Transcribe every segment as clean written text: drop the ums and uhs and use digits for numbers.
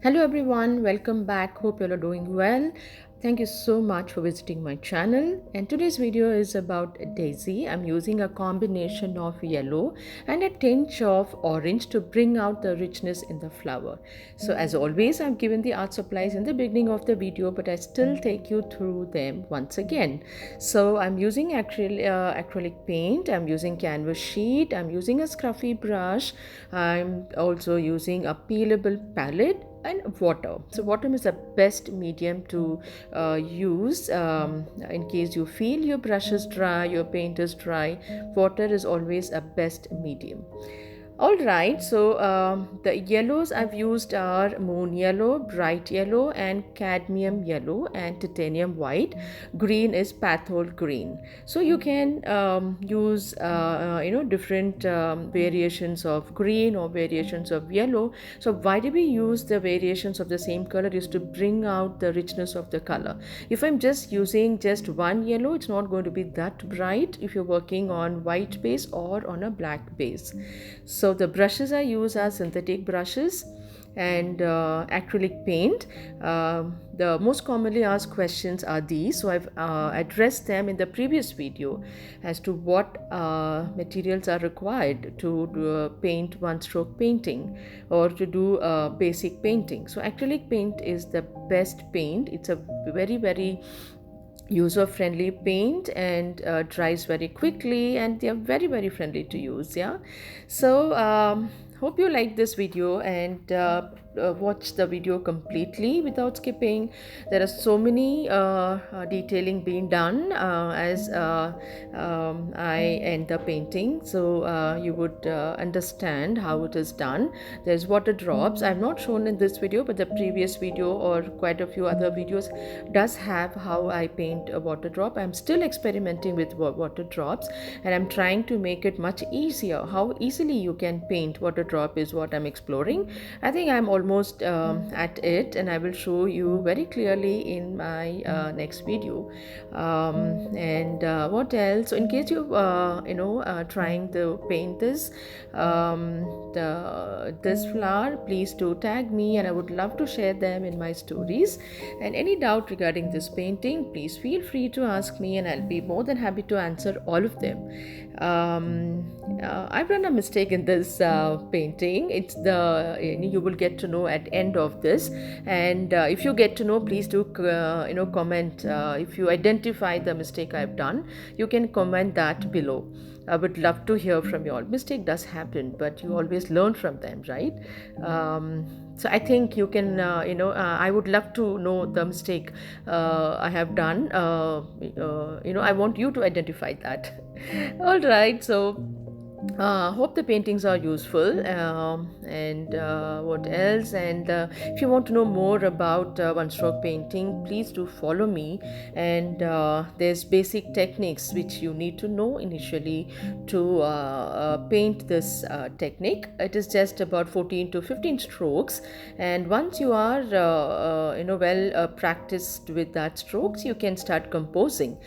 Hello everyone, welcome back. Hope you all are doing well. Thank you so much for visiting my channel. And today's video is about daisy. I'm using a combination of yellow and a tinge of orange to bring out the richness in the flower. So as always, I've given the art supplies in the beginning of the video, but I still take you through them once again. So I'm using acrylic paint, I'm using canvas sheet, I'm using a scruffy brush, I'm also using a peelable palette and water. So water is the best medium to use in case you feel your brush is dry, your paint is dry. Water is always a best medium. All right, so the yellows I've used are moon yellow, bright yellow, and cadmium yellow, and titanium white. Green is pathol green. So you can use different variations of green or variations of yellow. So why do we use the variations of the same color? Is to bring out the richness of the color. If I'm just using just one yellow, it's not going to be that bright if you're working on white base or on a black base. So the brushes I use are synthetic brushes and acrylic paint. The most commonly asked questions are these, so I've addressed them in the previous video as to what materials are required to paint one stroke painting or to do basic painting. So acrylic paint is the best paint. It's a very user friendly paint and dries very quickly, and they are very friendly to use. Yeah, so hope you like this video and watch the video completely without skipping. There are so many detailing being done as I end the painting, so you would understand how it is done. There's water drops. I've not shown in this video, but the previous video or quite a few other videos does have how I paint a water drop. I'm still experimenting with water drops, and I'm trying to make it much easier. How easily you can paint water drop is what I'm exploring. I think I'm almost at it, and I will show you very clearly in my next video. And what else? So in case you trying to paint this flower, please do tag me, and I would love to share them in my stories. And any doubt regarding this painting, please feel free to ask me, and I'll be more than happy to answer all of them. I've done a mistake in this painting. It's the you will get to know at end of this, and if you get to know, please do comment. If you identify the mistake I've done, you can comment that below. I would love to hear from you all. Mistake does happen, but you always learn from them, right? So I think you can, I would love to know the mistake I have done. I want you to identify that. All right, so hope the paintings are useful. And what else? And if you want to know more about one stroke painting, please do follow me. And there's basic techniques which you need to know initially to paint this technique. It is just about 14 to 15 strokes, and once you are well practiced with that strokes, you can start composing.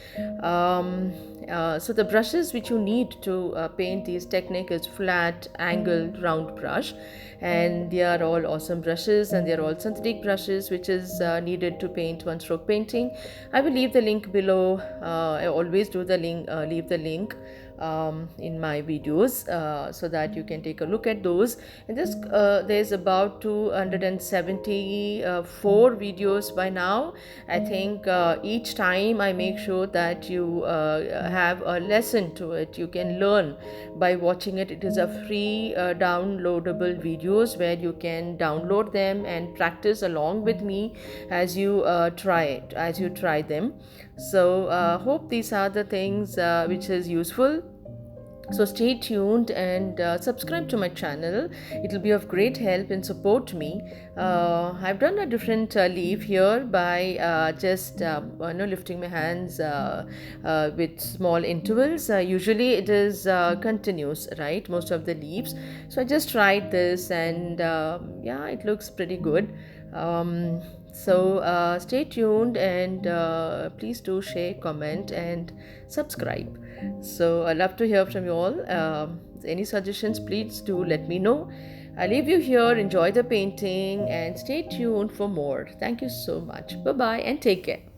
So the brushes which you need to paint these technique is flat, angled, round brush, and they are all awesome brushes, and they are all synthetic brushes which is needed to paint one stroke painting. I will leave the link below. I always do the link, leave the link in my videos so that you can take a look at those. And this there's about 274 videos by now. I think each time I make sure that you have a lesson to it. You can learn by watching it. It is a free downloadable videos where you can download them and practice along with me as you try them. So hope these are the things which is useful. So stay tuned and subscribe to my channel. It will be of great help and support me. I've done a different leaf here by just lifting my hands with small intervals. Usually it is continuous, right? Most of the leaves. So I just tried this, and yeah, it looks pretty good. So stay tuned, and please do share, comment, and subscribe. So I love to hear from you all. Any suggestions, please do let me know. I leave you here. Enjoy the painting and stay tuned for more. Thank you so much. Bye bye and take care.